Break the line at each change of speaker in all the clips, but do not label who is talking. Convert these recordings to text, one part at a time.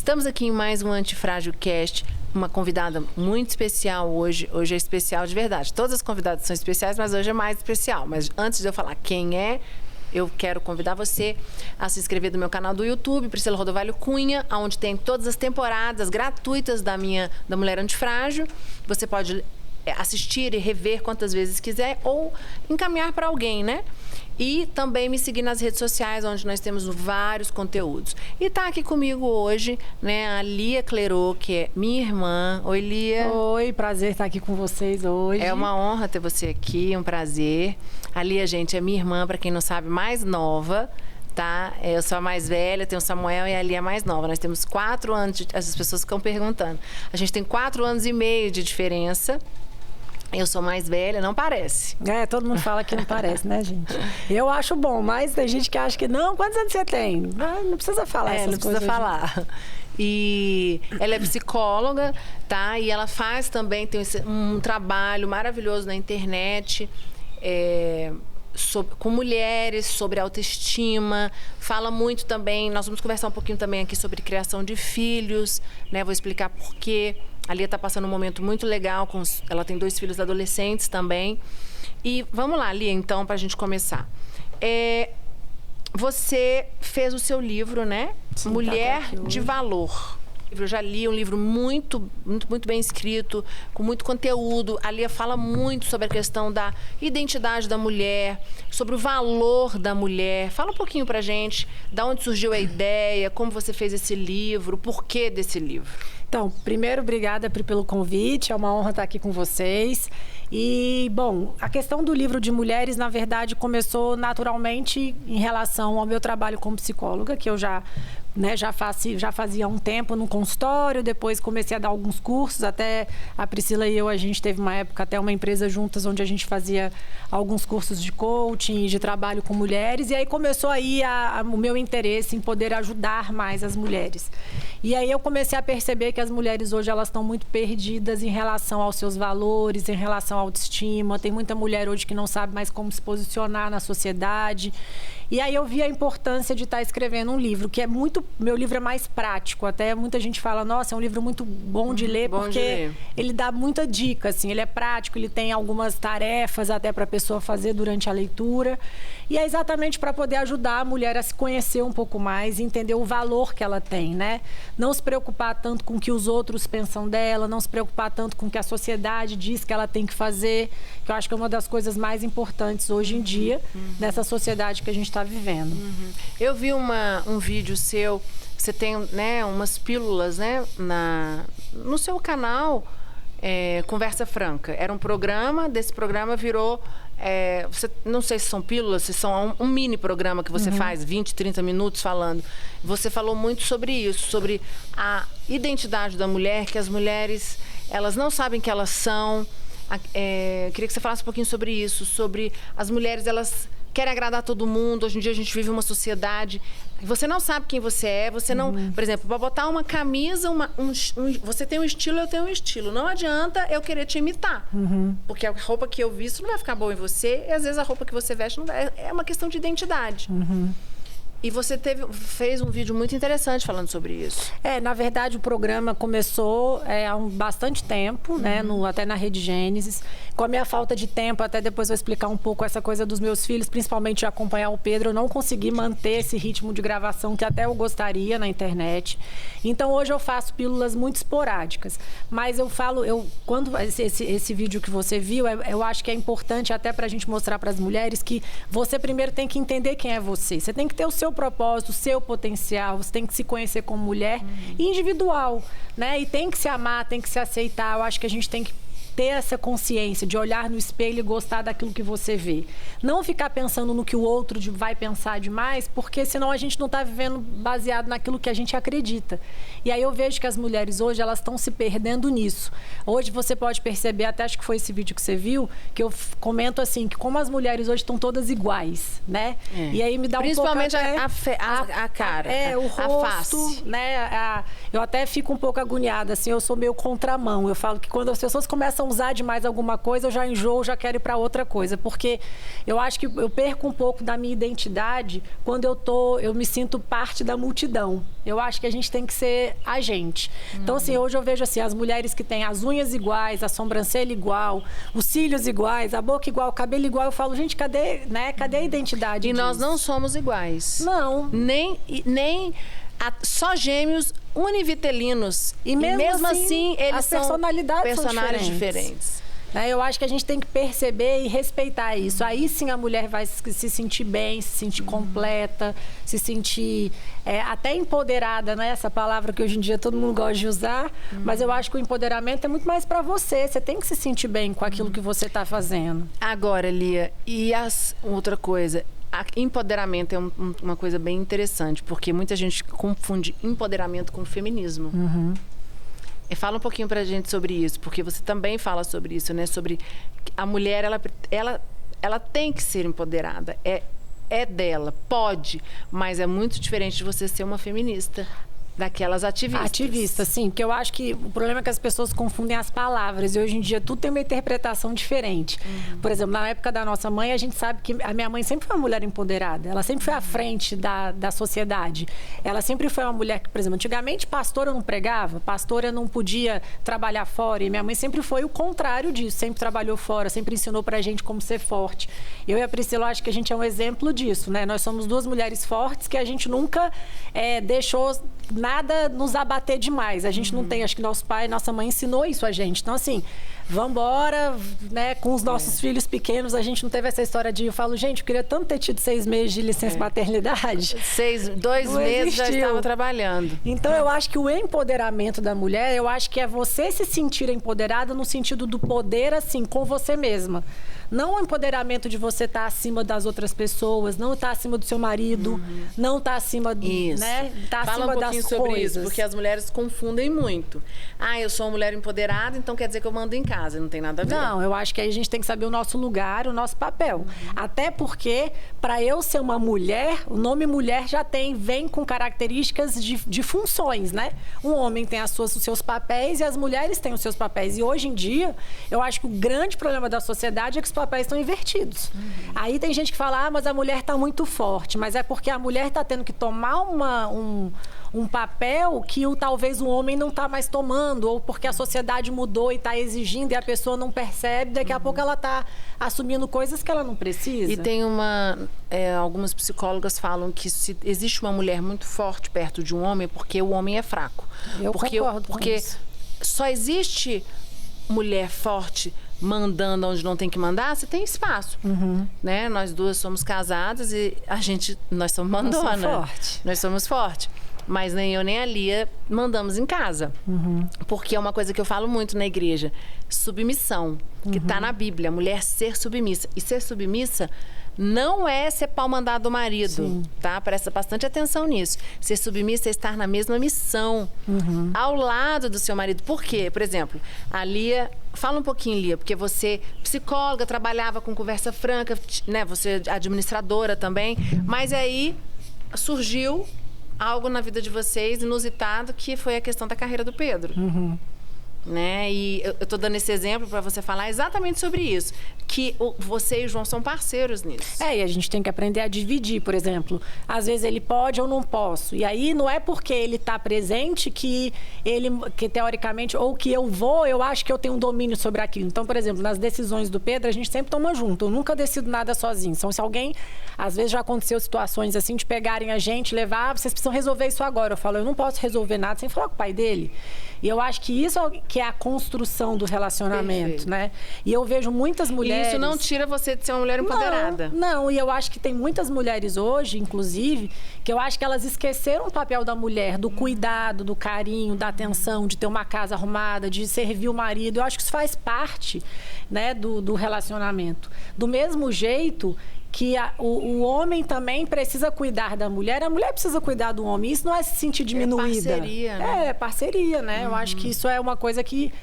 Estamos aqui em mais um Antifrágil Cast, uma convidada muito especial hoje. Hoje é especial de verdade. Todas as convidadas são especiais, mas hoje é mais especial. Mas antes de eu falar quem é, eu quero convidar você a se inscrever no meu canal do YouTube, Priscila Rodovalho Cunha, onde tem todas as temporadas gratuitas da Mulher Antifrágil. Você pode assistir e rever quantas vezes quiser ou encaminhar para alguém, né? E também me seguir nas redes sociais, onde nós temos vários conteúdos. E tá aqui comigo hoje, né, a Lia Clerô, que é minha irmã. Oi, Lia.
Oi, prazer estar aqui com vocês hoje.
É uma honra ter você aqui, um prazer. A Lia, gente, é minha irmã, para quem não sabe, mais nova, tá? Eu sou a mais velha, tenho o Samuel e a Lia é mais nova. Nós temos 4 anos, essas pessoas ficam perguntando. A gente tem 4 anos e meio de diferença. Eu sou mais velha, não parece.
É, todo mundo fala que não parece, né, gente? Eu acho bom, mas tem gente que acha que não. Quantos anos você tem? Não precisa falar essas coisas.
Não precisa falar. E ela é psicóloga, tá? E ela faz também, tem um trabalho maravilhoso na internet, com mulheres, sobre autoestima. Fala muito também, nós vamos conversar um pouquinho também aqui sobre criação de filhos, né? Vou explicar por quê. A Lia está passando um momento muito legal, ela tem 2 filhos adolescentes também. E vamos lá, Lia, então, para a gente começar. Você fez o seu livro, né? Sim, Mulher de Valor. Eu já li um livro muito bem escrito, com muito conteúdo. A Lia fala muito sobre a questão da identidade da mulher, sobre o valor da mulher. Fala um pouquinho pra gente, da onde surgiu a ideia, como você fez esse livro, o porquê desse livro.
Então, primeiro, obrigada pelo convite, é uma honra estar aqui com vocês. E, bom, a questão do livro de mulheres, na verdade, começou naturalmente em relação ao meu trabalho como psicóloga, que eu já fazia há um tempo no consultório, depois comecei a dar alguns cursos, até a Priscila e eu, a gente teve uma época até uma empresa juntas, onde a gente fazia alguns cursos de coaching e de trabalho com mulheres, e aí começou aí o meu interesse em poder ajudar mais as mulheres. E aí eu comecei a perceber que as mulheres hoje, elas estão muito perdidas em relação aos seus valores, em relação à autoestima. Tem muita mulher hoje que não sabe mais como se posicionar na sociedade. E aí eu vi a importância de estar escrevendo um livro, que é muito... Meu livro é mais prático. Até muita gente fala, nossa, é um livro muito bom de ler, porque ele dá muita dica, assim. Ele é prático, ele tem algumas tarefas até para a pessoa fazer durante a leitura. E é exatamente para poder ajudar a mulher a se conhecer um pouco mais e entender o valor que ela tem, né? Não se preocupar tanto com o que os outros pensam dela, não se preocupar tanto com o que a sociedade diz que ela tem que fazer, que eu acho que é uma das coisas mais importantes hoje em dia, nessa sociedade que a gente está vivendo.
Eu vi um vídeo seu, você tem, né, umas pílulas, né, no seu canal, Conversa Franca. Era um programa, desse programa virou... não sei se são pílulas, se são um mini programa que você faz, 20, 30 minutos falando. Você falou muito sobre isso, sobre a identidade da mulher, que as mulheres, elas não sabem que elas são. Queria que você falasse um pouquinho sobre isso, sobre as mulheres, elas querem agradar todo mundo. Hoje em dia a gente vive uma sociedade, você não sabe quem você é, você não... Por exemplo, para botar uma camisa, você tem um estilo, eu tenho um estilo. Não adianta eu querer te imitar. Porque a roupa que eu visto não vai ficar boa em você, e às vezes a roupa que você veste não vai... É uma questão de identidade. E você fez um vídeo muito interessante falando sobre isso.
Na verdade, o programa começou há bastante tempo, né? Até na Rede Gênesis. Com a minha falta de tempo, até depois vou explicar um pouco essa coisa dos meus filhos, principalmente de acompanhar o Pedro, eu não consegui manter esse ritmo de gravação que até eu gostaria na internet. Então, hoje eu faço pílulas muito esporádicas. Mas eu falo, quando esse vídeo que você viu, eu acho que é importante até pra gente mostrar para as mulheres que você primeiro tem que entender quem é você. Você tem que ter o seu propósito, o seu potencial, você tem que se conhecer como mulher individual, né? E tem que se amar, tem que se aceitar. Eu acho que a gente tem que ter essa consciência de olhar no espelho e gostar daquilo que você vê. Não ficar pensando no que o outro vai pensar demais, porque senão a gente não está vivendo baseado naquilo que a gente acredita. E aí eu vejo que as mulheres hoje, elas estão se perdendo nisso. Hoje você pode perceber, até acho que foi esse vídeo que você viu, que eu comento assim, que como as mulheres hoje estão todas iguais, né? E aí me dá
principalmente
um pouco
a cara,
o rosto,
a face,
né? Eu até fico um pouco agoniada, assim, eu sou meio contramão. Eu falo que quando as pessoas começam usar demais alguma coisa, eu já enjoo, já quero ir para outra coisa. Porque eu acho que eu perco um pouco da minha identidade quando eu me sinto parte da multidão. Eu acho que a gente tem que ser a gente. Então, assim, hoje eu vejo assim, as mulheres que têm as unhas iguais, a sobrancelha igual, os cílios iguais, a boca igual, o cabelo igual. Eu falo, gente, cadê a identidade
E
disso?
nós não somos iguais.
Não.
Nem só gêmeos univitelinos.
E mesmo
assim, eles
as
são
personalidades são
personagens diferentes.
Eu acho que a gente tem que perceber e respeitar isso. Aí sim a mulher vai se sentir bem, se sentir completa, se sentir até empoderada, né? Essa palavra que hoje em dia todo mundo gosta de usar. Mas eu acho que o empoderamento é muito mais para você. Você tem que se sentir bem com aquilo que você está fazendo.
Agora, Lia, e outra coisa... Empoderamento é uma coisa bem interessante, porque muita gente confunde empoderamento com feminismo. Fala um pouquinho pra gente sobre isso, porque você também fala sobre isso, né? Sobre a mulher, ela tem que ser empoderada. É dela, pode, mas é muito diferente de você ser uma feminista. Daquelas ativistas.
Ativista, sim. Porque eu acho que o problema é que as pessoas confundem as palavras. E hoje em dia tudo tem uma interpretação diferente. Por exemplo, na época da nossa mãe, a gente sabe que a minha mãe sempre foi uma mulher empoderada. Ela sempre foi à frente da sociedade. Ela sempre foi uma mulher que, por exemplo, antigamente pastora não pregava, pastora não podia trabalhar fora. E minha mãe sempre foi o contrário disso. Sempre trabalhou fora, sempre ensinou pra gente como ser forte. Eu e a Priscila, acho que a gente é um exemplo disso, né? Nós somos duas mulheres fortes que a gente nunca deixou nada nos abater demais. A gente não tem, acho que nosso pai e nossa mãe ensinou isso a gente. Então, assim, vambora, né? Com os nossos filhos pequenos, a gente não teve essa história de... Eu falo, gente, eu queria tanto ter tido 6 meses de licença maternidade.
2 meses já estava trabalhando.
Então, eu acho que o empoderamento da mulher, eu acho que é você se sentir empoderada no sentido do poder, assim, com você mesma. Não o empoderamento de você estar acima das outras pessoas, não estar acima do seu marido, não estar acima do...
Isso.
Né? Estar
Fala
acima
um pouquinho
das
sobre
coisas.
isso, porque as mulheres confundem muito. Eu sou uma mulher empoderada, então quer dizer que eu mando em casa. Não tem nada a ver.
Não, eu acho que aí a gente tem que saber o nosso lugar, o nosso papel. Até porque, para eu ser uma mulher, o nome mulher já vem com características de funções, né? Um homem tem os seus papéis e as mulheres têm os seus papéis. E hoje em dia, eu acho que o grande problema da sociedade é que os papéis estão invertidos. Aí tem gente que fala, mas a mulher está muito forte. Mas é porque a mulher está tendo que tomar um papel que talvez o homem não está mais tomando, ou porque a sociedade mudou e está exigindo e a pessoa não percebe, daqui a pouco ela está assumindo coisas que ela não precisa.
E tem algumas psicólogas falam que se existe uma mulher muito forte perto de um homem, porque o homem é fraco.
Eu concordo com isso.
Só existe mulher forte mandando onde não tem que mandar, você tem espaço, né? Nós duas somos casadas e nós somos mandona. Nós somos fortes. Mas nem eu nem a Lia mandamos em casa. Porque é uma coisa que eu falo muito na igreja. Submissão, que está na Bíblia. Mulher ser submissa. E ser submissa não é ser pau mandado do marido, tá? Presta bastante atenção nisso. Ser submissa é estar na mesma missão, ao lado do seu marido. Por quê? Por exemplo, a Lia... Fala um pouquinho, Lia, porque você, psicóloga, trabalhava com conversa franca, né? Você é administradora também. Mas aí surgiu algo na vida de vocês inusitado, que foi a questão da carreira do Pedro. Né? E eu tô dando esse exemplo para você falar exatamente sobre isso, que você e o João são parceiros nisso.
E a gente tem que aprender a dividir, por exemplo. Às vezes ele pode ou não posso. E aí não é porque ele tá presente que teoricamente, ou que eu acho que eu tenho um domínio sobre aquilo. Então, por exemplo, nas decisões do Pedro, a gente sempre toma junto. Eu nunca decido nada sozinho. Então, se alguém, às vezes já aconteceu situações assim, de pegarem a gente, levar, vocês precisam resolver isso agora. Eu falo, eu não posso resolver nada sem falar com o pai dele. E eu acho que isso que é a construção do relacionamento, né? E eu vejo muitas mulheres...
E isso não tira você de ser uma mulher empoderada.
Não, e eu acho que tem muitas mulheres hoje, inclusive, que eu acho que elas esqueceram o papel da mulher, do cuidado, do carinho, da atenção, de ter uma casa arrumada, de servir o marido. Eu acho que isso faz parte, né, do relacionamento. Do mesmo jeito que o homem também precisa cuidar da mulher, a mulher precisa cuidar do homem. Isso não é se sentir diminuída.
É parceria, né?
É parceria, né? Eu acho que isso é uma coisa que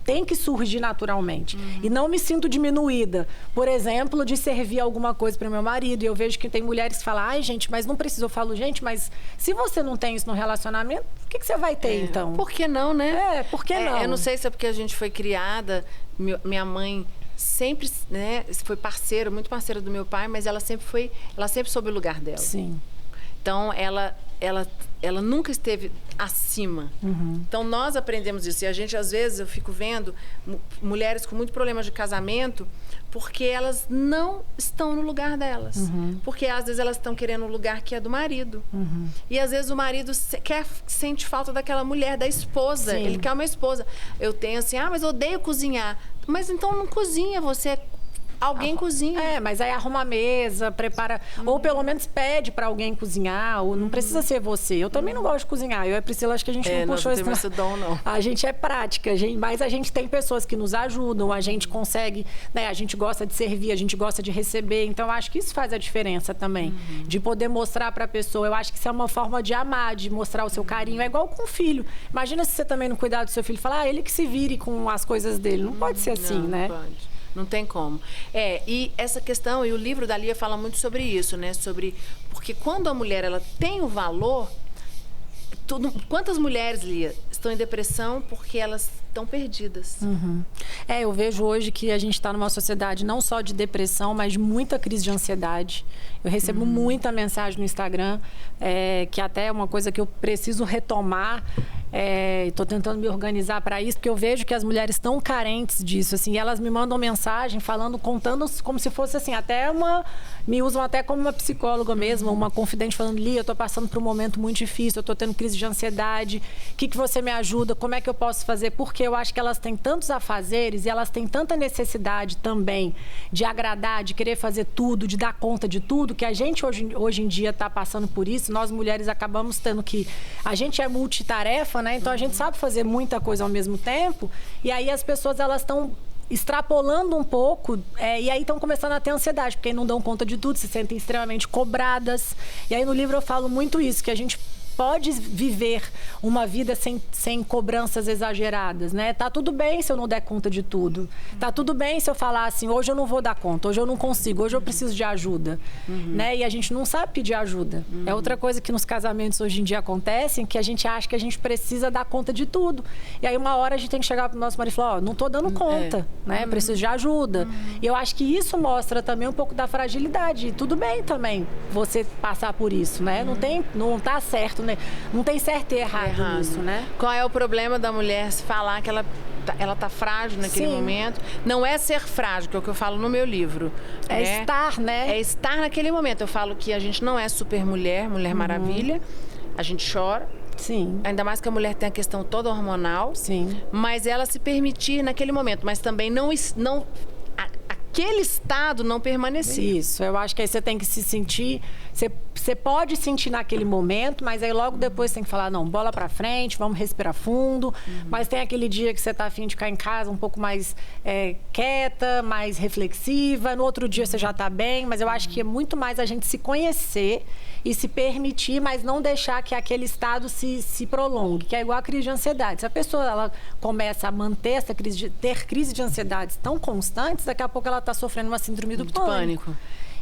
tem que surgir naturalmente. E não me sinto diminuída, por exemplo, de servir alguma coisa para o meu marido. E eu vejo que tem mulheres que falam, ai, gente, mas não precisa. Eu falo, gente, mas se você não tem isso no relacionamento, o que você vai ter, então?
Por que não, né?
Por que não?
Eu não sei se é porque a gente foi criada, minha mãe sempre, né, foi parceira, muito parceira do meu pai, mas ela sempre soube o lugar dela.
Sim.
Então, ela nunca esteve acima. Então, nós aprendemos isso. E a gente, às vezes, eu fico vendo mulheres com muito problema de casamento porque elas não estão no lugar delas. Porque, às vezes, elas estão querendo um lugar que é do marido. E, às vezes, o marido sente falta daquela mulher, da esposa.
Sim.
Ele quer uma esposa. Eu tenho assim, mas eu odeio cozinhar. Mas, então, não cozinha, você... Alguém cozinha.
Mas aí arruma a mesa, prepara... Ou pelo menos pede para alguém cozinhar, ou não precisa ser você. Eu também não gosto de cozinhar. Eu e a Priscila, acho que a gente não puxou
isso. Não esse dom, não.
A gente é prática, mas a gente tem pessoas que nos ajudam, a gente consegue... Né? A gente gosta de servir, a gente gosta de receber. Então, eu acho que isso faz a diferença também. De poder mostrar para a pessoa. Eu acho que isso é uma forma de amar, de mostrar o seu carinho. É igual com o filho. Imagina se você também não cuidar do seu filho e falar, ele que se vire com as coisas dele. Não pode ser assim, né?
Não pode. Não tem como. E essa questão, e o livro da Lia fala muito sobre isso, né? Porque quando a mulher ela tem o valor, quantas mulheres, Lia, estão em depressão porque elas estão perdidas?
Eu vejo hoje que a gente está numa sociedade não só de depressão, mas de muita crise de ansiedade. Eu recebo muita mensagem no Instagram, que até é uma coisa que eu preciso retomar. Estou tentando me organizar para isso, porque eu vejo que as mulheres estão carentes disso, assim, e elas me mandam mensagem contando como se fosse assim, me usam até como uma psicóloga mesmo, uma confidente falando, Lia, eu estou passando por um momento muito difícil, eu estou tendo crise de ansiedade, o que você me ajuda, como é que eu posso fazer? Porque eu acho que elas têm tantos afazeres e elas têm tanta necessidade também de agradar, de querer fazer tudo, de dar conta de tudo, que a gente hoje em dia está passando por isso, nós mulheres acabamos tendo que... A gente é multitarefa, né? Então a gente sabe fazer muita coisa ao mesmo tempo, e aí as pessoas elas estão extrapolando um pouco, e aí estão começando a ter ansiedade, porque não dão conta de tudo, se sentem extremamente cobradas. E aí no livro eu falo muito isso, que a gente pode viver uma vida sem cobranças exageradas, né? Tá tudo bem se eu não der conta de tudo. Tá tudo bem se eu falar assim, hoje eu não vou dar conta, hoje eu não consigo, hoje eu preciso de ajuda, né? E a gente não sabe pedir ajuda. É outra coisa que nos casamentos hoje em dia acontecem, que a gente acha que a gente precisa dar conta de tudo. E aí uma hora a gente tem que chegar pro nosso marido e falar, não tô dando conta, né? Preciso de ajuda. E eu acho que isso mostra também um pouco da fragilidade. E tudo bem também você passar por isso, né? Não tá certo, né? Não tem certo e errado nisso, né?
Qual é o problema da mulher se falar que ela tá frágil naquele momento? Não é ser frágil, que é o que eu falo no meu livro.
Estar, né?
É estar naquele momento. Eu falo que a gente não é super mulher maravilha. A gente chora.
Sim.
Ainda mais que a mulher tem a questão toda hormonal.
Sim.
Mas ela se permitir naquele momento. Mas também não aquele estado não permanecer.
Isso, eu acho que aí você tem que se sentir... Você pode sentir naquele momento, mas aí logo depois você tem que falar, não, bola pra frente, vamos respirar fundo. Mas tem aquele dia que você tá afim de ficar em casa um pouco mais quieta, mais reflexiva. No outro dia você já tá bem, mas eu acho que é muito mais a gente se conhecer e se permitir, mas não deixar que aquele estado se prolongue, que é igual a crise de ansiedade. Se a pessoa ela começa a manter ter crise de ansiedades tão constantes, daqui a pouco ela está sofrendo uma síndrome do pânico.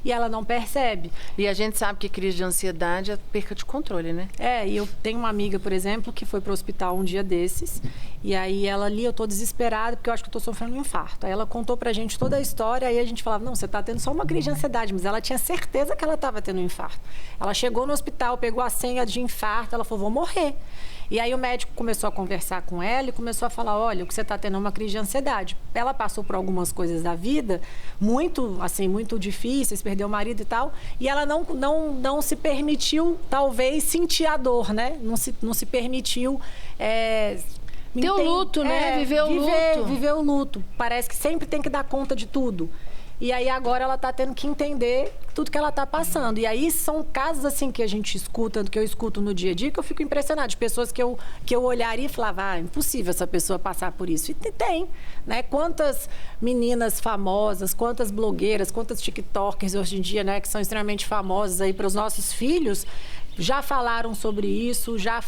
E ela não percebe.
E a gente sabe que crise de ansiedade é perca de controle, né?
E eu tenho uma amiga, por exemplo, que foi para o hospital um dia desses. E aí ela ali, eu tô desesperada porque eu acho que eu tô sofrendo um infarto. Aí ela contou pra gente toda a história, aí a gente falava, não, você tá tendo só uma crise de ansiedade, mas ela tinha certeza que ela tava tendo um infarto. Ela chegou no hospital, pegou a senha de infarto, ela falou, vou morrer. E aí o médico começou a conversar com ela e começou a falar, olha, o que você está tendo é uma crise de ansiedade. Ela passou por algumas coisas da vida, muito difíceis, perdeu o marido e tal, e ela não se permitiu, talvez, sentir a dor, né? Não se permitiu...
ter o luto, né?
Viver o luto. Parece que sempre tem que dar conta de tudo. E aí agora ela está tendo que entender tudo que ela está passando. E aí são casos assim que a gente escuta, que eu escuto no dia a dia, que eu fico impressionada. De pessoas que eu olharia e falava, é impossível essa pessoa passar por isso. E tem, né? Quantas meninas famosas, quantas blogueiras, quantas tiktokers hoje em dia, né? Que são extremamente famosas aí para os nossos filhos, já falaram sobre isso, já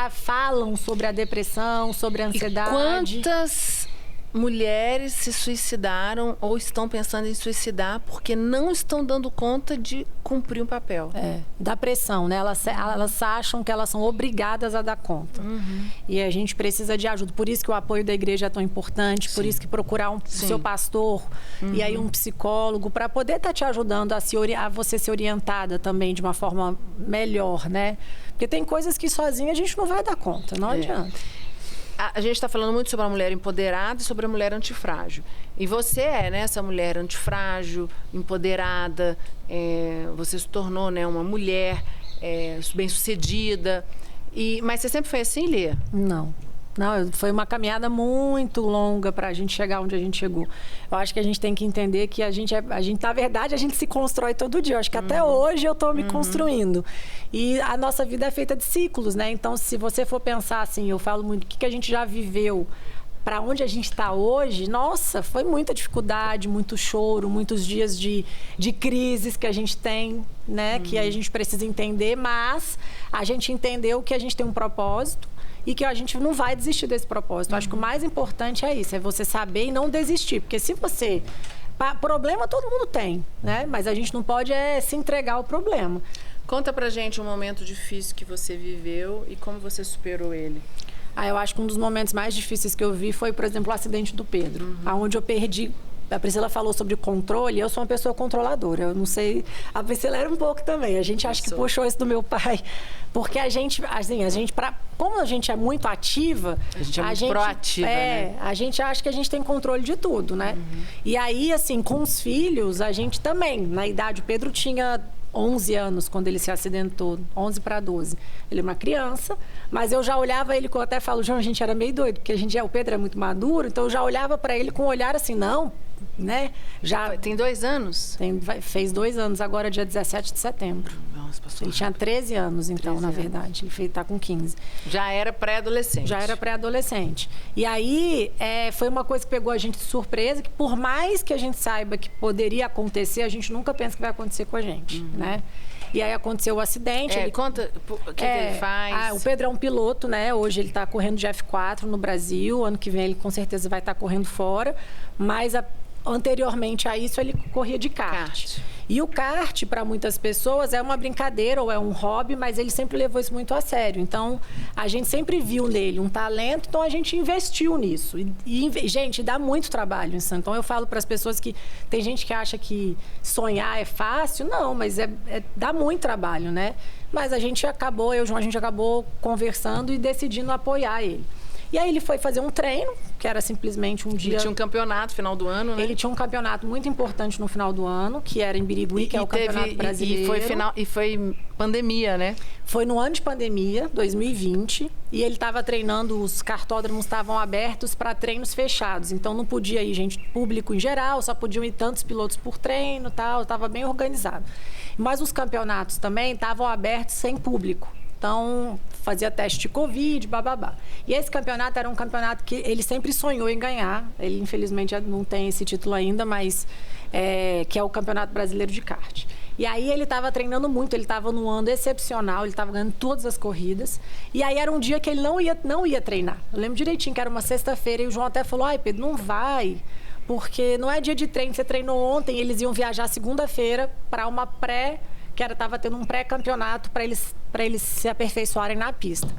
falam sobre a depressão, sobre a ansiedade.
E quantas mulheres se suicidaram ou estão pensando em suicidar porque não estão dando conta de cumprir um papel?
Da pressão, né? Elas acham que elas são obrigadas a dar conta. E a gente precisa de ajuda. Por isso que o apoio da igreja é tão importante, por isso que procurar o seu pastor e aí um psicólogo para poder estar te ajudando a você ser orientada também de uma forma melhor, né? Porque tem coisas que sozinha a gente não vai dar conta, não adianta.
A gente está falando muito sobre a mulher empoderada e sobre a mulher antifrágil. E você é, né, essa mulher antifrágil, empoderada, você se tornou, né, uma mulher bem-sucedida. Mas você sempre foi assim, Lê?
Não, foi uma caminhada muito longa para a gente chegar onde a gente chegou. Eu acho que a gente tem que entender que a gente, na verdade, a gente se constrói todo dia. Eu acho que até hoje eu estou me construindo. E a nossa vida é feita de ciclos, né? Então, se você for pensar assim, eu falo muito, o que a gente já viveu para onde a gente está hoje, nossa, foi muita dificuldade, muito choro, muitos dias de crises que a gente tem, né? Que a gente precisa entender, mas a gente entendeu que a gente tem um propósito e que a gente não vai desistir desse propósito. Acho que o mais importante é isso, é você saber e não desistir. Porque se você... Problema todo mundo tem, né? Mas a gente não pode se entregar ao problema.
Conta pra gente um momento difícil que você viveu e como você superou ele.
Eu acho que um dos momentos mais difíceis que eu vi foi, por exemplo, o acidente do Pedro. Onde eu perdi... A Priscila falou sobre controle, eu sou uma pessoa controladora. Eu não sei... A Priscila era um pouco também. A gente acha que puxou isso do meu pai. Porque a gente como a gente é muito ativa...
A gente é muito proativa, né?
A gente acha que a gente tem controle de tudo, né? E aí, assim, com os filhos, a gente também. Na idade, o Pedro tinha 11 anos quando ele se acidentou. 11 para 12. Ele é uma criança, mas eu já olhava ele, eu até falo, João, a gente era meio doido, porque o Pedro é muito maduro, então eu já olhava para ele com um olhar assim, não... Né? Já
tem 2 anos?
Fez 2 anos, agora dia 17 de setembro.
Nossa, passou
ele tinha 13 anos, então, 13 na verdade. Ele está com 15.
Já era pré-adolescente.
Já era pré-adolescente. E aí, foi uma coisa que pegou a gente de surpresa, que por mais que a gente saiba que poderia acontecer, a gente nunca pensa que vai acontecer com a gente, né? E aí aconteceu o acidente.
Conta o que ele faz.
O Pedro é um piloto, né? Hoje ele está correndo de F4 no Brasil. Ano que vem ele com certeza vai estar correndo fora. Mas anteriormente a isso ele corria de kart. E o kart, para muitas pessoas, é uma brincadeira ou é um hobby, mas ele sempre levou isso muito a sério. Então, a gente sempre viu nele um talento, então a gente investiu nisso. Gente, dá muito trabalho isso. Então, eu falo para as pessoas que tem gente que acha que sonhar é fácil. Não, mas dá muito trabalho, né? Mas a gente acabou conversando e decidindo apoiar ele. E aí ele foi fazer um treino, que era simplesmente um dia...
Ele tinha um campeonato no final do ano, né?
Ele tinha um campeonato muito importante no final do ano, que era em Birigui, que é o campeonato brasileiro.
E foi pandemia, né?
Foi no ano de pandemia, 2020, e ele estava treinando, os cartódromos estavam abertos para treinos fechados. Então não podia ir gente público em geral, só podiam ir tantos pilotos por treino, tal, estava bem organizado. Mas os campeonatos também estavam abertos sem público. Então, fazia teste de Covid, bababá. E esse campeonato era um campeonato que ele sempre sonhou em ganhar. Ele, infelizmente, não tem esse título ainda, mas que é o Campeonato Brasileiro de Kart. E aí ele estava treinando muito, ele estava num ano excepcional, ele estava ganhando todas as corridas. E aí era um dia que ele não ia treinar. Eu lembro direitinho que era uma sexta-feira e o João até falou, Pedro, não vai, porque não é dia de treino, você treinou ontem, eles iam viajar segunda-feira para uma estava tendo um pré-campeonato para eles se aperfeiçoarem na pista.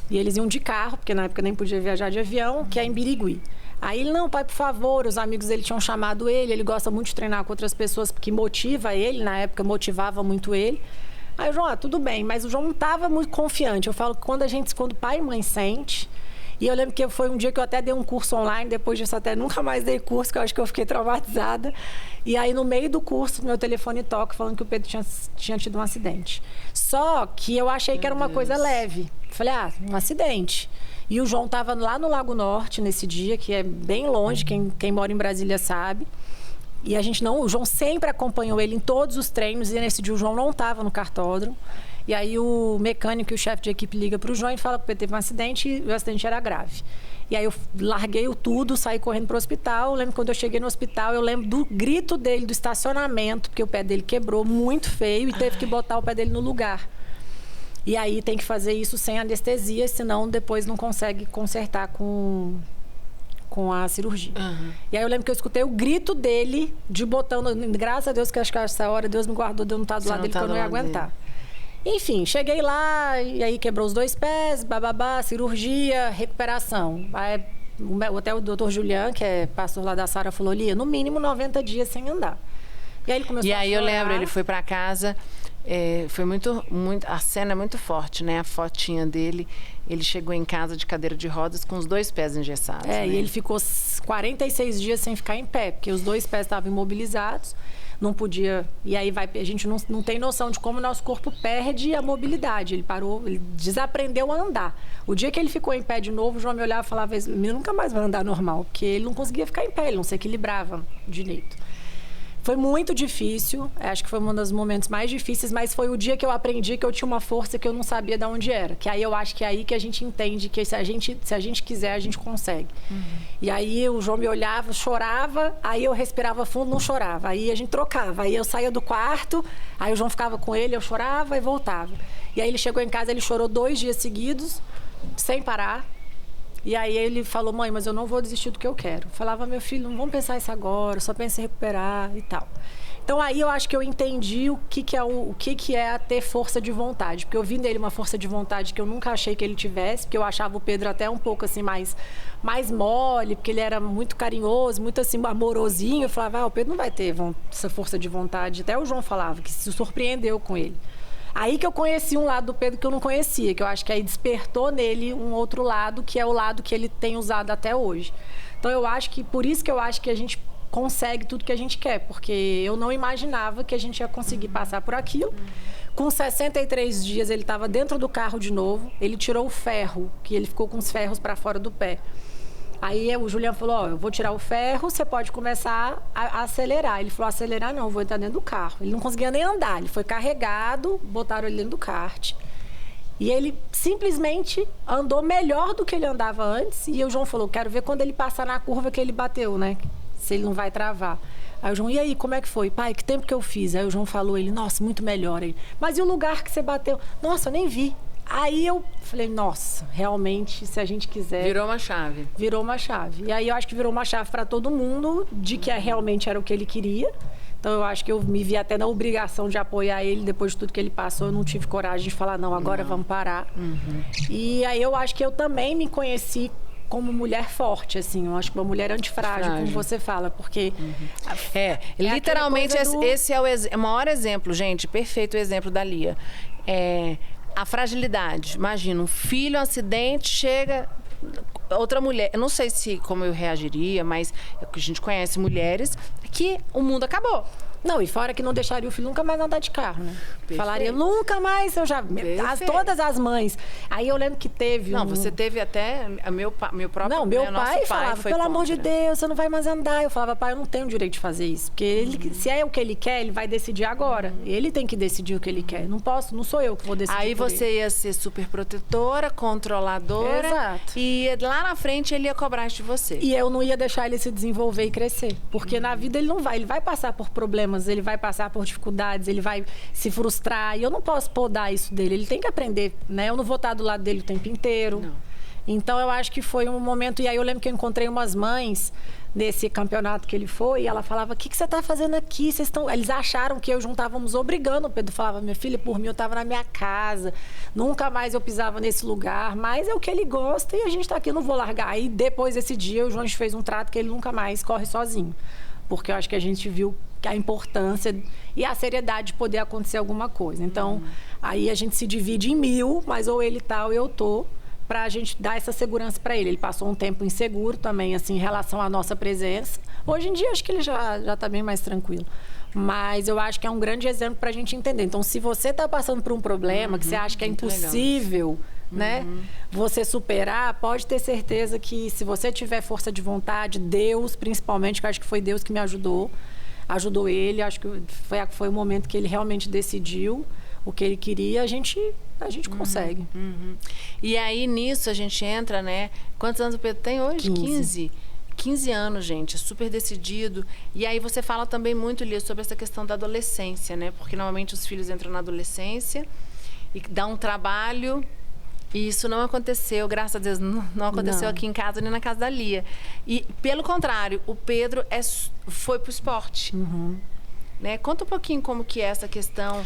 E eles iam de carro, porque na época nem podia viajar de avião, que é em Birigui. Aí ele, não, pai, por favor, os amigos dele tinham chamado ele gosta muito de treinar com outras pessoas, porque motiva ele, na época motivava muito ele. Aí o João, tudo bem, mas o João não estava muito confiante. Eu falo que quando pai e mãe sente... E eu lembro que foi um dia que eu até dei um curso online, depois disso até nunca mais dei curso, que eu acho que eu fiquei traumatizada. E aí, no meio do curso, meu telefone toca falando que o Pedro tinha tido um acidente. Só que eu achei que era uma coisa leve. Falei, um acidente. E o João estava lá no Lago Norte nesse dia, que é bem longe, quem mora em Brasília sabe. E o João sempre acompanhou ele em todos os treinos, e nesse dia o João não estava no cartódromo. E aí o mecânico e o chefe de equipe liga para o João e fala que o Pedro teve um acidente e o acidente era grave. E aí eu larguei tudo, saí correndo para o hospital. Eu lembro quando eu cheguei no hospital, eu lembro do grito dele, do estacionamento, porque o pé dele quebrou muito feio e teve que botar o pé dele no lugar. E aí tem que fazer isso sem anestesia, senão depois não consegue consertar com a cirurgia. E aí eu lembro que eu escutei o grito dele, de botando... Graças a Deus que acho que essa hora Deus me guardou de eu não estar do lado dele, que eu não ia aguentar. Enfim, cheguei lá, e aí quebrou os 2 pés, bababá, cirurgia, recuperação. Aí, até o doutor Julian, que é pastor lá da Sara, falou, Lia, no mínimo 90 dias sem andar. E aí ele começou a chorar.
Eu lembro, ele foi pra casa... foi muito, a cena é muito forte, né? A fotinha dele, ele chegou em casa de cadeira de rodas com os 2 pés engessados. Né?
E ele ficou 46 dias sem ficar em pé, porque os 2 pés estavam imobilizados, não podia... E aí a gente não tem noção de como o nosso corpo perde a mobilidade. Ele parou, ele desaprendeu a andar. O dia que ele ficou em pé de novo, o João me olhava e falava, menino nunca mais vai andar normal, porque ele não conseguia ficar em pé, ele não se equilibrava direito. Foi muito difícil, acho que foi um dos momentos mais difíceis, mas foi o dia que eu aprendi que eu tinha uma força que eu não sabia de onde era. Que aí eu acho que é aí que a gente entende que se a gente quiser, a gente consegue. E aí o João me olhava, chorava, aí eu respirava fundo, não chorava. Aí a gente trocava, aí eu saía do quarto, aí o João ficava com ele, eu chorava e voltava. E aí ele chegou em casa, ele chorou 2 dias seguidos, sem parar. E aí ele falou, mãe, mas eu não vou desistir do que eu quero. Eu falava, meu filho, não vamos pensar isso agora, só pensa em recuperar e tal. Então aí eu acho que eu entendi o que é ter força de vontade. Porque eu vi nele uma força de vontade que eu nunca achei que ele tivesse, porque eu achava o Pedro até um pouco assim mais mole, porque ele era muito carinhoso, muito assim amorosinho. Eu falava, o Pedro não vai ter essa força de vontade. Até o João falava que se surpreendeu com ele. Aí que eu conheci um lado do Pedro que eu não conhecia, que eu acho que aí despertou nele um outro lado, que é o lado que ele tem usado até hoje. Então eu acho que, por isso que eu acho que a gente consegue tudo que a gente quer, porque eu não imaginava que a gente ia conseguir passar por aquilo. Com 63 dias ele estava dentro do carro de novo, ele tirou o ferro, que ele ficou com os ferros para fora do pé. Aí o Julian falou, eu vou tirar o ferro, você pode começar a acelerar. Ele falou, acelerar não, eu vou entrar dentro do carro. Ele não conseguia nem andar, ele foi carregado, botaram ele dentro do kart. E ele simplesmente andou melhor do que ele andava antes. E o João falou, quero ver quando ele passar na curva que ele bateu, né? Se ele não vai travar. Aí o João, e aí, como é que foi? Pai, que tempo que eu fiz? Aí o João falou, nossa, muito melhor. Mas e o lugar que você bateu? Nossa, eu nem vi. Aí eu falei, nossa, realmente, se a gente quiser...
Virou uma chave.
Virou uma chave. E aí eu acho que virou uma chave para todo mundo, de que realmente era o que ele queria. Então eu acho que eu me vi até na obrigação de apoiar ele, depois de tudo que ele passou, eu não tive coragem de falar, não, agora vamos parar. E aí eu acho que eu também me conheci como mulher forte, assim, eu acho que uma mulher antifrágil, como você fala, porque...
Literalmente esse é o maior exemplo, gente, perfeito exemplo da Lia. A fragilidade. Imagina, um filho, um acidente, chega... Outra mulher, eu não sei como eu reagiria, mas a gente conhece mulheres que o mundo acabou.
Não, e fora que não deixaria o filho nunca mais andar de carro, né? Perfeito. Falaria, nunca mais, eu já... todas as mães. Aí eu lembro que teve
você teve até... Meu próprio...
Não, meu pai falava, pelo amor de Deus, você não vai mais andar. Eu falava, pai, eu não tenho o direito de fazer isso. Porque ele, se é o que ele quer, ele vai decidir agora. Ele tem que decidir o que ele quer. Não sou eu que vou decidir.
Aí você ia ser super protetora, controladora.
Exato.
E lá na frente ele ia cobrar isso de você.
E eu não ia deixar ele se desenvolver e crescer. Porque na vida ele não vai. Ele vai passar por problemas, ele vai passar por dificuldades, ele vai se frustrar. E eu não posso podar isso dele. Ele tem que aprender, né? Eu não vou estar do lado dele o tempo inteiro.
Não.
Então, eu acho que foi um momento... E aí eu lembro que eu encontrei umas mães nesse campeonato que ele foi, e ela falava, o que você está fazendo aqui? Eles acharam que eu juntávamos obrigando. O Pedro falava, minha filha, por mim eu estava na minha casa, nunca mais eu pisava nesse lugar, mas é o que ele gosta e a gente está aqui, eu não vou largar. Aí depois desse dia, o João fez um trato que ele nunca mais corre sozinho. Porque eu acho que a gente viu a importância e a seriedade de poder acontecer alguma coisa. Então, aí a gente se divide em 1000, mas ou ele tá ou eu tô, pra gente dar essa segurança para ele. Ele passou um tempo inseguro também, assim, em relação à nossa presença. Hoje em dia, acho que ele já tá bem mais tranquilo. Mas eu acho que é um grande exemplo pra gente entender. Então, se você tá passando por um problema que você acha que é impossível, né, você superar, pode ter certeza que se você tiver força de vontade, Deus, principalmente, que eu acho que foi Deus que me ajudou ele, acho que foi o momento que ele realmente decidiu o que ele queria, a gente consegue.
E aí, nisso, a gente entra, né? Quantos anos o Pedro tem hoje? 15 anos, gente, super decidido. E aí você fala também muito, Lia, sobre essa questão da adolescência, né? Porque normalmente os filhos entram na adolescência e dá um trabalho. E isso não aconteceu, graças a Deus, não aconteceu aqui em casa nem na casa da Lia. E, pelo contrário, o Pedro foi pro esporte. Né? Conta um pouquinho como que é essa questão.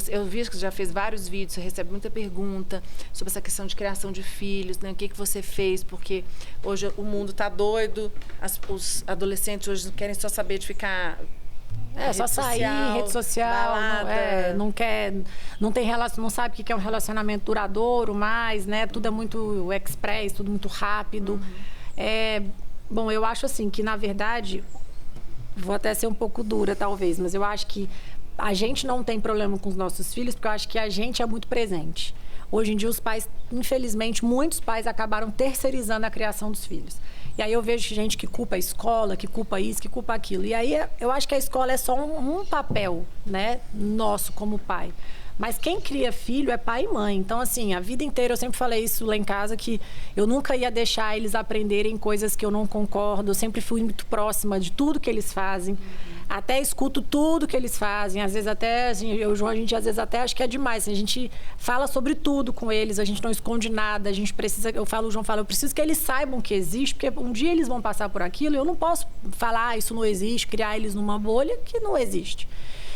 Eu vi que você já fez vários vídeos, você recebe muita pergunta sobre essa questão de criação de filhos, né? O que você fez, porque hoje o mundo tá doido, os adolescentes hoje querem só saber de ficar...
só sair, rede social, não tem relação, não sabe o que é um relacionamento duradouro mais, né? Tudo é muito express, tudo muito rápido. Bom, eu acho assim que, na verdade, vou até ser um pouco dura, talvez, mas eu acho que a gente não tem problema com os nossos filhos, porque eu acho que a gente é muito presente. Hoje em dia, os pais, infelizmente, muitos pais acabaram terceirizando a criação dos filhos. E aí eu vejo gente que culpa a escola, que culpa isso, que culpa aquilo. E aí eu acho que a escola é só um papel, né, nosso como pai. Mas quem cria filho é pai e mãe. Então, assim, a vida inteira eu sempre falei isso lá em casa, que eu nunca ia deixar eles aprenderem coisas que eu não concordo. Eu sempre fui muito próxima de tudo que eles fazem. Até escuto tudo que eles fazem. Às vezes até, assim, a gente às vezes até acho que é demais. A gente fala sobre tudo com eles, a gente não esconde nada. A gente precisa, o João fala, eu preciso que eles saibam que existe, porque um dia eles vão passar por aquilo e eu não posso falar, isso não existe, criar eles numa bolha que não existe.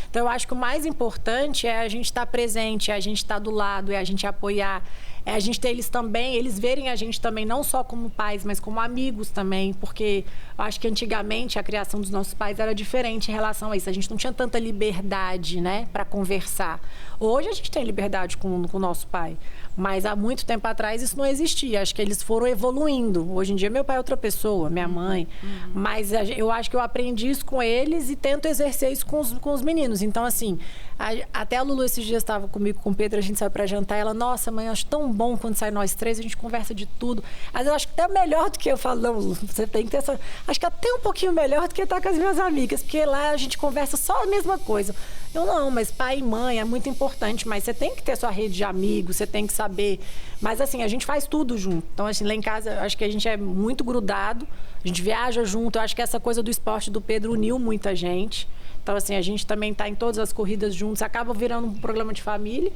Então, eu acho que o mais importante é a gente estar presente, é a gente estar do lado, é a gente apoiar, é a gente ter eles também, eles verem a gente também não só como pais, mas como amigos também, porque eu acho que antigamente a criação dos nossos pais era diferente em relação a isso. A gente não tinha tanta liberdade, né, para conversar. Hoje a gente tem liberdade com o nosso pai, mas há muito tempo atrás isso não existia. Acho que eles foram evoluindo. Hoje em dia meu pai é outra pessoa, minha mãe, mas eu acho que eu aprendi isso com eles e tento exercer isso com os meninos. Então, assim, até a Lulu esses dias estava comigo, com o Pedro, a gente saiu para jantar, ela, nossa, mãe, acho tão bom quando sai nós três, a gente conversa de tudo. Mas eu acho que até melhor do que eu falo, não, Lulu, você tem que ter essa... Acho que até um pouquinho melhor do que estar com as minhas amigas, porque lá a gente conversa só a mesma coisa. Eu não, mas pai e mãe é muito importante, mas você tem que ter sua rede de amigos, você tem que saber. Mas assim, a gente faz tudo junto. Então, assim, lá em casa, acho que a gente é muito grudado, a gente viaja junto. Eu acho que essa coisa do esporte do Pedro uniu muita gente. Então, assim, a gente também está em todas as corridas juntos, acaba virando um programa de família.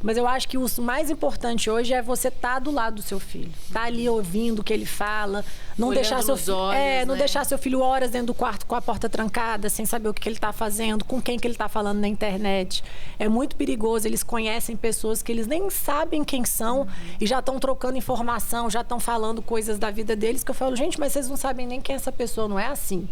Mas eu acho que o mais importante hoje é você estar do lado do seu filho. Estar ali ouvindo o que ele fala. Não deixar seu filho, não deixar seu filho horas dentro do quarto com a porta trancada, sem saber o que ele está fazendo, com quem que ele está falando na internet. É muito perigoso. Eles conhecem pessoas que eles nem sabem quem são e já estão trocando informação, já estão falando coisas da vida deles que eu falo, gente, mas vocês não sabem nem quem é essa pessoa, não é assim.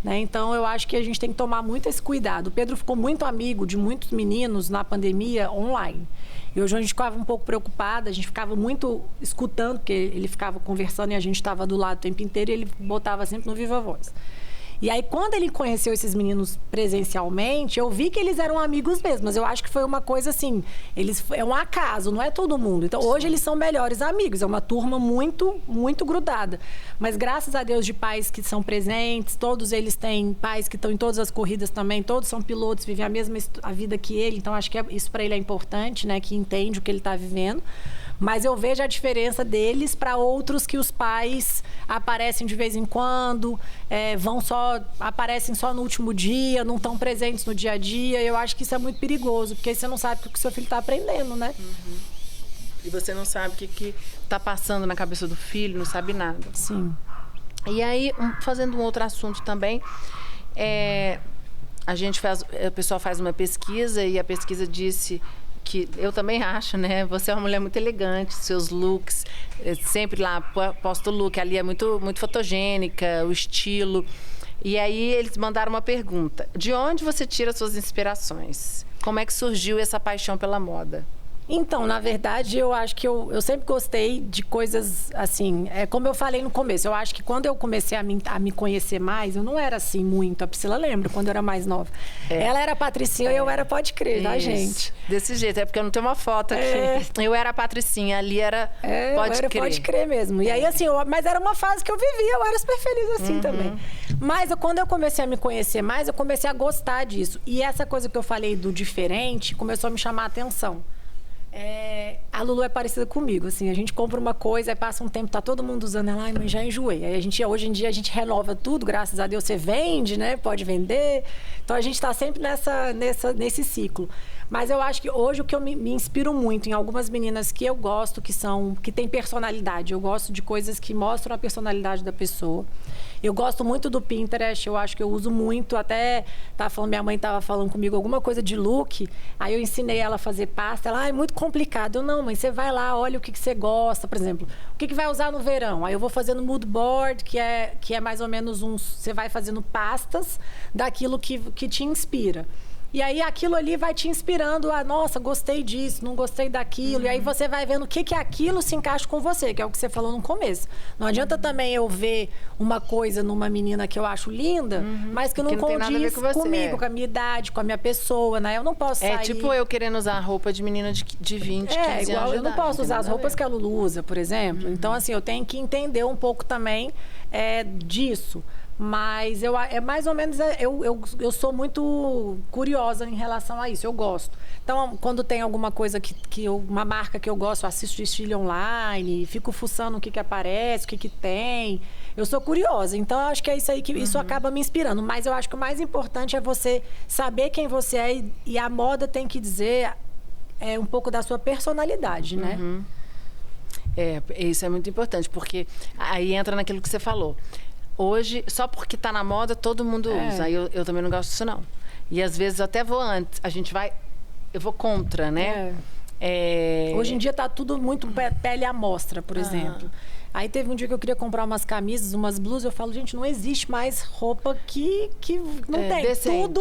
Né? Então, eu acho que a gente tem que tomar muito esse cuidado. O Pedro ficou muito amigo de muitos meninos na pandemia online. E hoje a gente ficava um pouco preocupada, a gente ficava muito escutando, porque ele ficava conversando e a gente estava do lado o tempo inteiro e ele botava sempre no Viva Voz. E aí, quando ele conheceu esses meninos presencialmente, eu vi que eles eram amigos mesmo. Mas eu acho que foi uma coisa assim, é um acaso, não é todo mundo. Então, hoje eles são melhores amigos. É uma turma muito, muito grudada. Mas graças a Deus de pais que são presentes, todos eles têm pais que estão em todas as corridas também, todos são pilotos, vivem a mesma vida que ele. Então, acho que isso para ele é importante, né? Que entende o que ele está vivendo. Mas eu vejo a diferença deles para outros que os pais aparecem de vez em quando, aparecem só no último dia, não estão presentes no dia a dia. Eu acho que isso é muito perigoso, porque você não sabe o que o seu filho está aprendendo, né?
E você não sabe o que está passando na cabeça do filho, não sabe nada.
Sim.
E aí, fazendo um outro assunto também, o pessoal faz uma pesquisa e a pesquisa disse... que eu também acho, né? Você é uma mulher muito elegante, seus looks, sempre lá posto o look, ali é muito, muito fotogênica, o estilo. E aí eles mandaram uma pergunta: de onde você tira suas inspirações? Como é que surgiu essa paixão pela moda?
Então, na verdade, eu acho que eu sempre gostei de coisas assim, como eu falei no começo, eu acho que quando eu comecei a me conhecer mais, eu não era assim muito, a Priscila lembra, quando eu era mais nova. Ela era a Patricinha e eu era Pode Crer, tá, gente?
Desse jeito, é porque eu não tenho uma foto aqui. Eu era a Patricinha, ali era Pode Crer.
Pode Crer mesmo. E aí, assim, mas era uma fase que eu vivia, eu era super feliz assim também. Mas quando eu comecei a me conhecer mais, eu comecei a gostar disso. E essa coisa que eu falei do diferente começou a me chamar a atenção. A Lulu é parecida comigo, assim, a gente compra uma coisa, aí passa um tempo, tá todo mundo usando ela, ai, mãe, já enjoei. Aí hoje em dia a gente renova tudo, graças a Deus você vende, né? Pode vender. Então a gente tá sempre nesse ciclo. Mas eu acho que hoje o que eu me inspiro muito em algumas meninas que eu gosto, que têm personalidade. Eu gosto de coisas que mostram a personalidade da pessoa. Eu gosto muito do Pinterest, eu acho que eu uso muito. Até minha mãe estava falando comigo alguma coisa de look, aí eu ensinei ela a fazer pasta. Ela, é muito complicado. Eu, não, mãe, você vai lá, olha o que você gosta, por exemplo. O que vai usar no verão? Aí eu vou fazendo mood board, que é mais ou menos você vai fazendo pastas daquilo que te inspira. E aí aquilo ali vai te inspirando a, nossa, gostei disso, não gostei daquilo. E aí você vai vendo o que aquilo se encaixa com você, que é o que você falou no começo. Não adianta também eu ver uma coisa numa menina que eu acho linda, mas que não condiz comigo, com a minha idade, com a minha pessoa, né? Eu não posso sair...
É tipo eu querendo usar roupa de menina de 20, 15 anos
igual eu não posso usar as roupas
que
que a Lulu usa, por exemplo. Então, assim, eu tenho que entender um pouco também disso. Mas é mais ou menos... Eu sou muito curiosa em relação a isso. Eu gosto. Então, quando tem alguma coisa uma marca que eu gosto, eu assisto desfile online, fico fuçando o que aparece, o que tem. Eu sou curiosa. Então, eu acho que é isso aí que isso acaba me inspirando. Mas eu acho que o mais importante é você saber quem você é e a moda tem que dizer um pouco da sua personalidade, né?
Isso é muito importante, porque aí entra naquilo que você falou. Hoje, só porque tá na moda, todo mundo usa. Aí eu também não gosto disso, não. E às vezes eu até vou antes. Eu vou contra, né?
Hoje em dia tá tudo muito pele à mostra, por exemplo. Aí teve um dia que eu queria comprar umas camisas, umas blusas. Eu falo, gente, não existe mais roupa que não tem.
Decente.
Tudo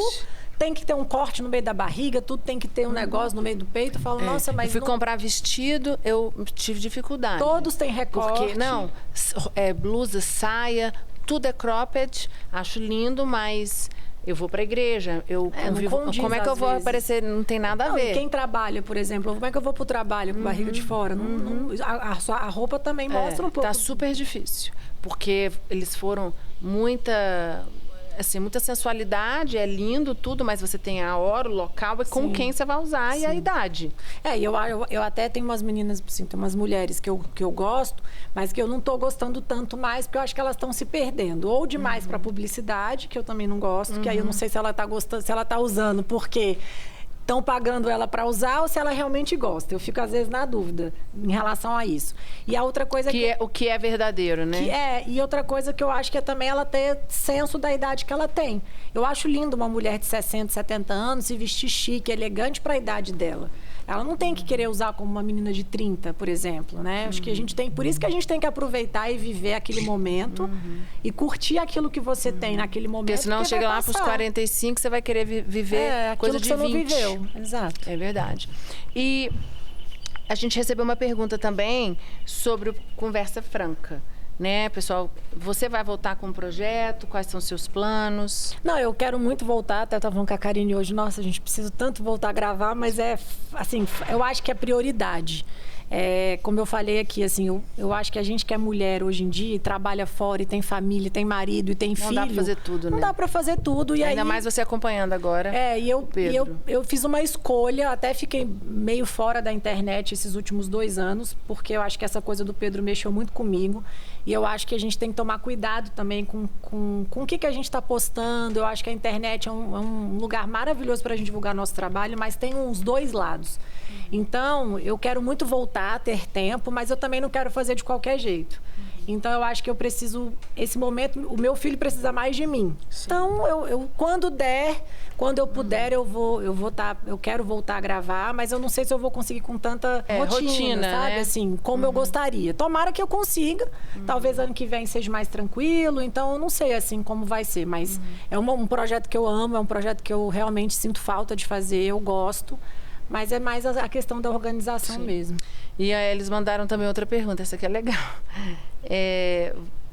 tem que ter um corte no meio da barriga, tudo tem que ter um negócio no meio do peito. Eu falo, nossa, mas...
Eu fui comprar vestido, eu tive dificuldade.
Todos têm recorte.
Porque, blusa, saia... Tudo é cropped, acho lindo, mas eu vou pra igreja, como é que eu vou aparecer? Não tem nada a ver.
E quem trabalha, por exemplo, como é que eu vou pro trabalho com barriga de fora? A roupa também mostra um pouco.
Tá super difícil, porque eles foram muita sensualidade, é lindo tudo, mas você tem a hora, o local e com quem você vai usar e a idade.
Eu até tenho umas meninas, assim, tem umas mulheres que eu gosto, mas que eu não tô gostando tanto mais, porque eu acho que elas estão se perdendo. Ou demais para publicidade, que eu também não gosto, que aí eu não sei se ela tá gostando, se ela tá usando, porque estão pagando ela para usar ou se ela realmente gosta. Eu fico, às vezes, na dúvida em relação a isso. E a outra coisa
o que é verdadeiro, né?
E outra coisa que eu acho que é também ela ter senso da idade que ela tem. Eu acho lindo uma mulher de 60, 70 anos se vestir chique, elegante para a idade dela. Ela não tem que querer usar como uma menina de 30, por exemplo, né? Acho que por isso que a gente tem que aproveitar e viver aquele momento e curtir aquilo que você tem naquele momento.
Porque senão chega lá para os 45, você vai querer viver coisa de 20.
Aquilo que você não viveu. Exato.
É verdade. E a gente recebeu uma pergunta também sobre o Conversa Franca. Né, pessoal, você vai voltar com o projeto? Quais são os seus planos?
Não, eu quero muito voltar. Até estava falando com a Karine hoje. Nossa, a gente precisa tanto voltar a gravar, mas eu acho que é prioridade. Como eu falei aqui, assim, eu acho que a gente que é mulher hoje em dia, e trabalha fora, e tem família, e tem marido, e tem filho.
Não dá pra fazer tudo, né?
Não dá pra fazer tudo. E
ainda mais você acompanhando agora.
Eu fiz uma escolha, até fiquei meio fora da internet esses últimos 2 anos, porque eu acho que essa coisa do Pedro mexeu muito comigo. E eu acho que a gente tem que tomar cuidado também com o que a gente está postando. Eu acho que a internet é um lugar maravilhoso para a gente divulgar nosso trabalho, mas tem uns 2 lados. Então, eu quero muito voltar a ter tempo, mas eu também não quero fazer de qualquer jeito. Então, eu acho que eu preciso... Esse momento, o meu filho precisa mais de mim. Sim. Então, eu quando eu puder, eu quero voltar a gravar, mas eu não sei se eu vou conseguir com tanta rotina, sabe?
Né?
Assim, como eu gostaria. Tomara que eu consiga. Talvez ano que vem seja mais tranquilo. Então, eu não sei, assim, como vai ser. Mas é um projeto que eu amo, é um projeto que eu realmente sinto falta de fazer, eu gosto. Mas é mais a questão da organização mesmo.
E aí, eles mandaram também outra pergunta, essa aqui é legal.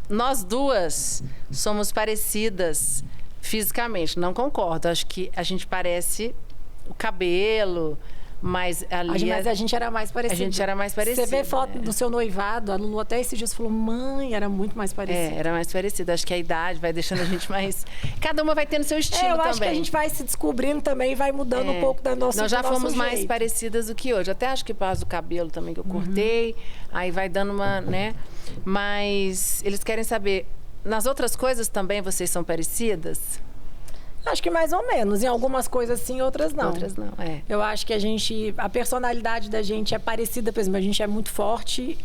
Nós duas somos parecidas fisicamente, não concordo. Acho que a gente parece o cabelo, mas ali...
Mas a gente era mais parecida.
A gente era mais parecida.
Você vê foto do seu noivado, a Lulu até esses dias falou, mãe, era muito mais parecida.
Era mais parecida. Acho que a idade vai deixando a gente mais... Cada uma vai tendo seu estilo também.
Eu acho que a gente vai se descobrindo também e vai mudando um pouco da nossa...
Nós já fomos mais parecidas do que hoje. Até acho que por causa do cabelo também que eu cortei. Aí vai dando uma, né? Mas eles querem saber... Nas outras coisas também vocês são parecidas?
Acho que mais ou menos. Em algumas coisas sim, outras não.
Outras não,
Eu acho que a personalidade da gente é parecida, por exemplo, a gente é muito forte,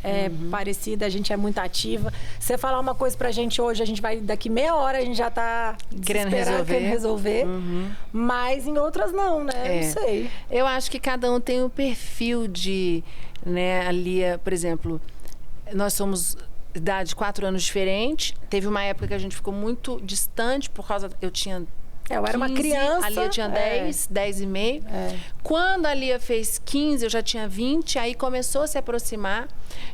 parecida, a gente é muito ativa. Você falar uma coisa pra gente hoje, a gente vai, daqui meia hora, a gente já tá
querendo
resolver. Mas em outras não, né? Não sei.
Eu acho que cada um tem um perfil de, né, a Lia, por exemplo, nós somos idade 4 anos diferente. Teve uma época que a gente ficou muito distante por causa, eu tinha
eu era
15,
uma criança.
A Lia tinha 10 e meio. Quando a Lia fez 15, eu já tinha 20, aí começou a se aproximar.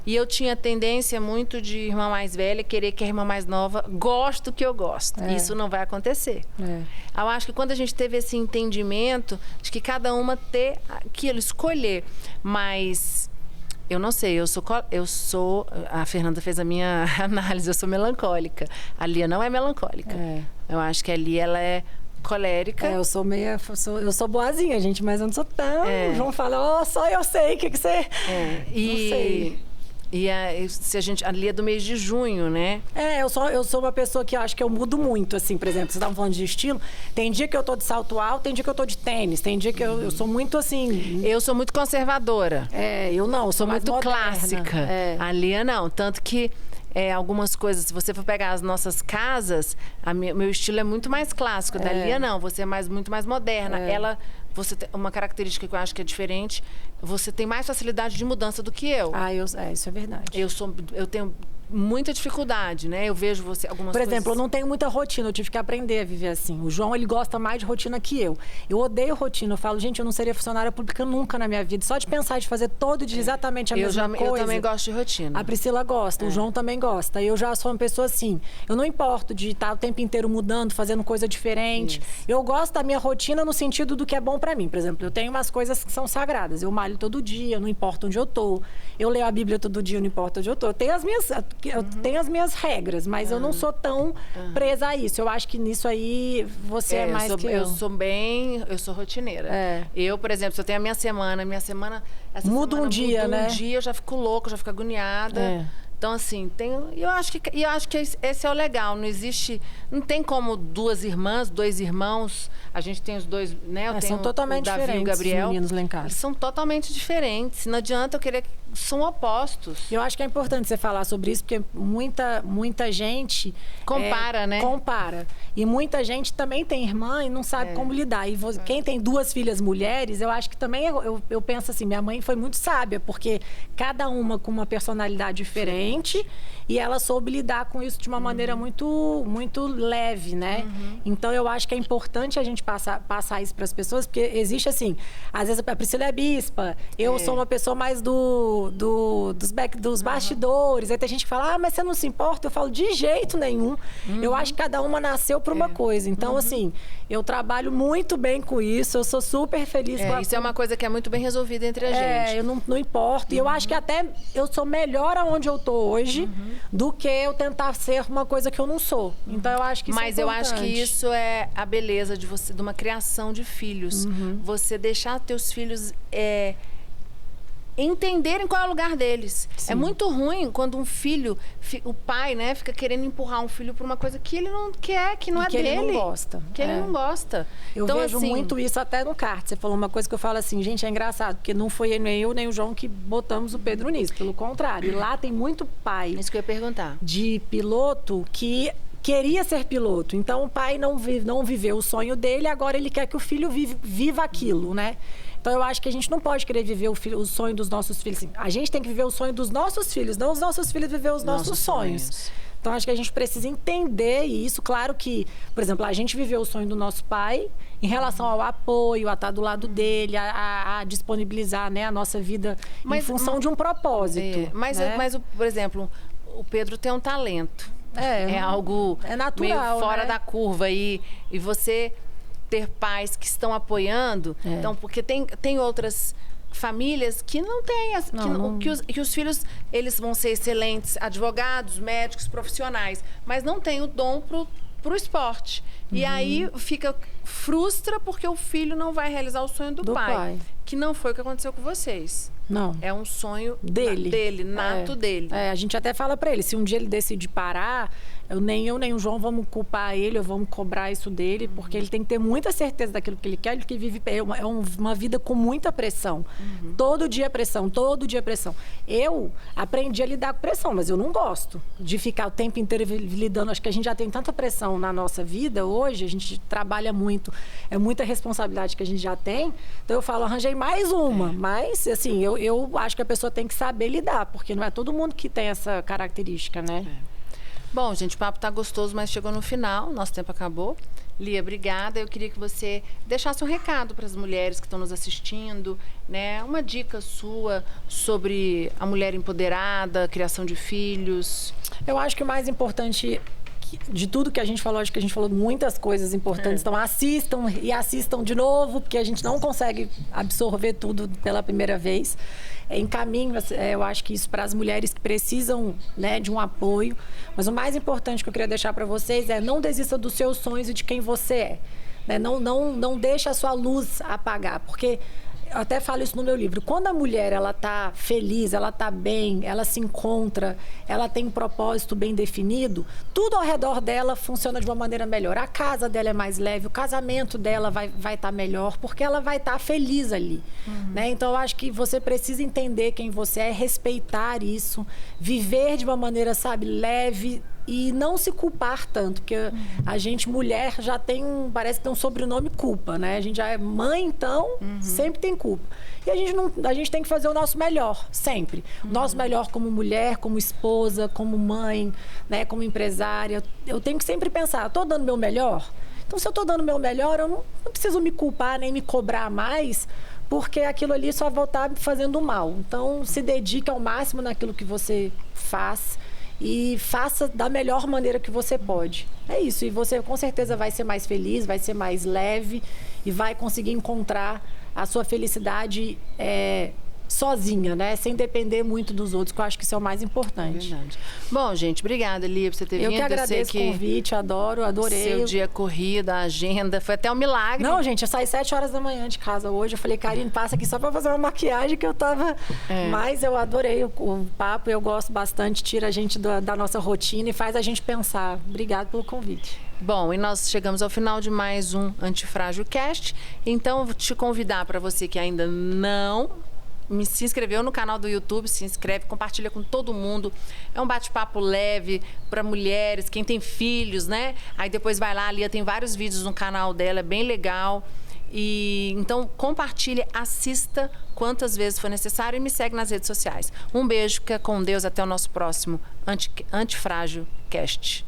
E eu tinha tendência muito de irmã mais velha, querer que a irmã mais nova goste do que eu gosto. Isso não vai acontecer. Eu acho que quando a gente teve esse entendimento, de que cada uma ter aquilo, escolher. Mas eu não sei, eu sou. A Fernanda fez a minha análise, eu sou melancólica. A Lia não é melancólica. Eu acho que a Lia, ela é colérica.
Eu sou boazinha, gente, mas eu não sou tão. O João fala, só eu sei o que você. Não sei.
E a Lia é do mês de junho, né?
Eu sou uma pessoa que eu acho que eu mudo muito, assim, por exemplo, vocês estavam falando de estilo. Tem dia que eu tô de salto alto, tem dia que eu tô de tênis, tem dia que eu sou muito assim.
Eu sou muito conservadora.
Eu não, eu sou
muito
moderna.
Clássica. A Lia não, tanto que algumas coisas, se você for pegar as nossas casas, meu estilo é muito mais clássico. Da Lia não, você é muito mais moderna. Você tem uma característica que eu acho que é diferente. Você tem mais facilidade de mudança do que eu.
Isso é verdade.
Eu tenho muita dificuldade, né? Eu vejo algumas
Por exemplo,
coisas...
eu não tenho muita rotina, eu tive que aprender a viver assim. O João, ele gosta mais de rotina que eu. Eu odeio rotina, eu falo, gente, eu não seria funcionária pública nunca na minha vida. Só de pensar de fazer todo dia exatamente a mesma coisa.
Eu também gosto de rotina.
A Priscila gosta, o João também gosta. Eu já sou uma pessoa assim, eu não importo de estar o tempo inteiro mudando, fazendo coisa diferente. Eu gosto da minha rotina no sentido do que é bom pra mim. Por exemplo, eu tenho umas coisas que são sagradas. Eu malho todo dia, não importa onde eu tô. Eu leio a Bíblia todo dia, não importa onde eu tô. Eu tenho as minhas regras, mas eu não sou tão presa a isso. Eu acho que nisso aí você é mais que eu.
Eu sou rotineira. Eu, por exemplo, se eu tenho a minha semana
muda um dia, né?
Um dia eu já fico louca, já fico agoniada. Então, assim, eu acho que esse é o legal. Não tem como 2 irmãs, 2 irmãos. A gente tem os dois, né?
São totalmente
o Davi
diferentes,
e o Gabriel.
os meninos lá em casa.
Eles são totalmente diferentes. Não adianta eu querer... São opostos.
Eu acho que é importante você falar sobre isso, porque muita gente...
Compara, né?
Compara. E muita gente também tem irmã e não sabe como lidar. E quem tem 2 filhas mulheres, eu acho que também... Eu penso assim, minha mãe foi muito sábia, porque cada uma com uma personalidade diferente e ela soube lidar com isso de uma maneira muito, muito leve, né? Então, eu acho que é importante a gente passar isso para as pessoas, porque existe assim... Às vezes a Priscila é bispa, eu sou uma pessoa mais dos bastidores. Aí tem gente que fala, mas você não se importa? Eu falo, de jeito nenhum. Eu acho que cada uma nasceu para uma coisa. Então, assim, eu trabalho muito bem com isso. Eu sou super feliz com
isso é uma coisa que é muito bem resolvida entre a gente.
Eu não importo. E eu acho que até eu sou melhor aonde eu tô hoje do que eu tentar ser uma coisa que eu não sou. Então, eu acho que isso
Mas
é
eu
importante.
acho que isso é a beleza de uma criação de filhos. Você deixar teus filhos... entenderem qual é o lugar deles. É muito ruim quando um filho, o pai, né, fica querendo empurrar um filho para uma coisa que ele não quer, que não é dele.
Que ele não gosta.
Que ele não gosta.
Eu
então,
vejo
assim,
muito isso até no kart. Você falou uma coisa que eu falo assim, gente, é engraçado, porque não foi nem eu nem o João que botamos o Pedro nisso. Pelo contrário. E lá tem muito pai.
Isso que eu ia perguntar.
De piloto que queria ser piloto. Então, o pai não viveu o sonho dele, agora ele quer que o filho viva aquilo, né? Então, eu acho que a gente não pode querer viver o sonho dos nossos filhos. Assim, a gente tem que viver o sonho dos nossos filhos, não os nossos filhos viver os nossos sonhos. Então, acho que a gente precisa entender isso. Claro que, por exemplo, a gente viveu o sonho do nosso pai em relação ao apoio, a estar do lado dele, a disponibilizar, né, a nossa vida em função de um propósito.
Mas, por exemplo, o Pedro tem um talento. É algo
natural,
meio fora
né?
da curva. E você... ter pais que estão apoiando. Então, porque tem outras famílias que não têm... Que os filhos, eles vão ser excelentes advogados, médicos, profissionais, mas não têm o dom pro esporte. E aí frustra porque o filho não vai realizar o sonho do pai. Que não foi o que aconteceu com vocês.
Não.
É um sonho
dele,
nato dele.
A gente até fala pra ele, se um dia ele decidir parar, nem eu nem o João vamos culpar ele, ou vamos cobrar isso dele, porque ele tem que ter muita certeza daquilo que ele quer, ele que vive uma vida com muita pressão. Todo dia pressão, todo dia pressão. Eu aprendi a lidar com pressão, mas eu não gosto de ficar o tempo inteiro lidando. Acho que a gente já tem tanta pressão na nossa vida hoje, a gente trabalha muito, é muita responsabilidade que a gente já tem. Então eu falo, arranjei mais uma, mas assim, eu acho que a pessoa tem que saber lidar, porque não é todo mundo que tem essa característica, né?
Bom, gente, o papo tá gostoso, mas chegou no final, nosso tempo acabou. Lia, obrigada. Eu queria que você deixasse um recado para as mulheres que estão nos assistindo, né? Uma dica sua sobre a mulher empoderada, criação de filhos.
Eu acho que o mais importante de tudo que a gente falou, acho que a gente falou muitas coisas importantes. Então assistam e assistam de novo, porque a gente não consegue absorver tudo pela primeira vez. Encaminho, eu acho que isso para as mulheres que precisam, né, de um apoio. Mas o mais importante que eu queria deixar para vocês é não desista dos seus sonhos e de quem você é. Né? Não deixe a sua luz apagar, porque eu até falo isso no meu livro. Quando a mulher ela tá feliz, ela tá bem, ela se encontra, ela tem um propósito bem definido, tudo ao redor dela funciona de uma maneira melhor. A casa dela é mais leve, o casamento dela vai estar melhor, porque ela vai estar feliz ali. Né? Então, eu acho que você precisa entender quem você é, respeitar isso, viver de uma maneira, sabe, leve, e não se culpar tanto, porque a gente, mulher, já tem, parece que tem um sobrenome culpa, né? A gente já é mãe, então sempre tem culpa. E a gente tem que fazer o nosso melhor, sempre. O nosso melhor como mulher, como esposa, como mãe, né? Como empresária. Eu tenho que sempre pensar, estou dando meu melhor? Então, se eu estou dando meu melhor, eu não preciso me culpar, nem me cobrar mais, porque aquilo ali só vai estar me fazendo mal. Então, se dedique ao máximo naquilo que você faz, e faça da melhor maneira que você pode. É isso. E você com certeza vai ser mais feliz, vai ser mais leve e vai conseguir encontrar a sua felicidade sozinha, né? Sem depender muito dos outros, que eu acho que isso é o mais importante.
Verdade. Bom, gente, obrigada, Lia, por você ter vindo.
Eu que agradeço o convite, adorei.
Seu dia corrida, a agenda, foi até um milagre.
Não, gente, eu saí 7 horas da manhã de casa hoje. Eu falei, Karine, passa aqui só pra fazer uma maquiagem que eu tava... Mas eu adorei o papo, eu gosto bastante, tira a gente da nossa rotina e faz a gente pensar. Obrigada pelo convite.
Bom, e nós chegamos ao final de mais um Antifrágil Cast. Então, vou te convidar para você que ainda não se inscreveu no canal do YouTube, se inscreve, compartilha com todo mundo. É um bate-papo leve para mulheres, quem tem filhos, né? Aí depois vai lá, a Lia tem vários vídeos no canal dela, é bem legal. E então compartilhe, assista quantas vezes for necessário e me segue nas redes sociais. Um beijo, fica com Deus, até o nosso próximo Antifrágil Cast.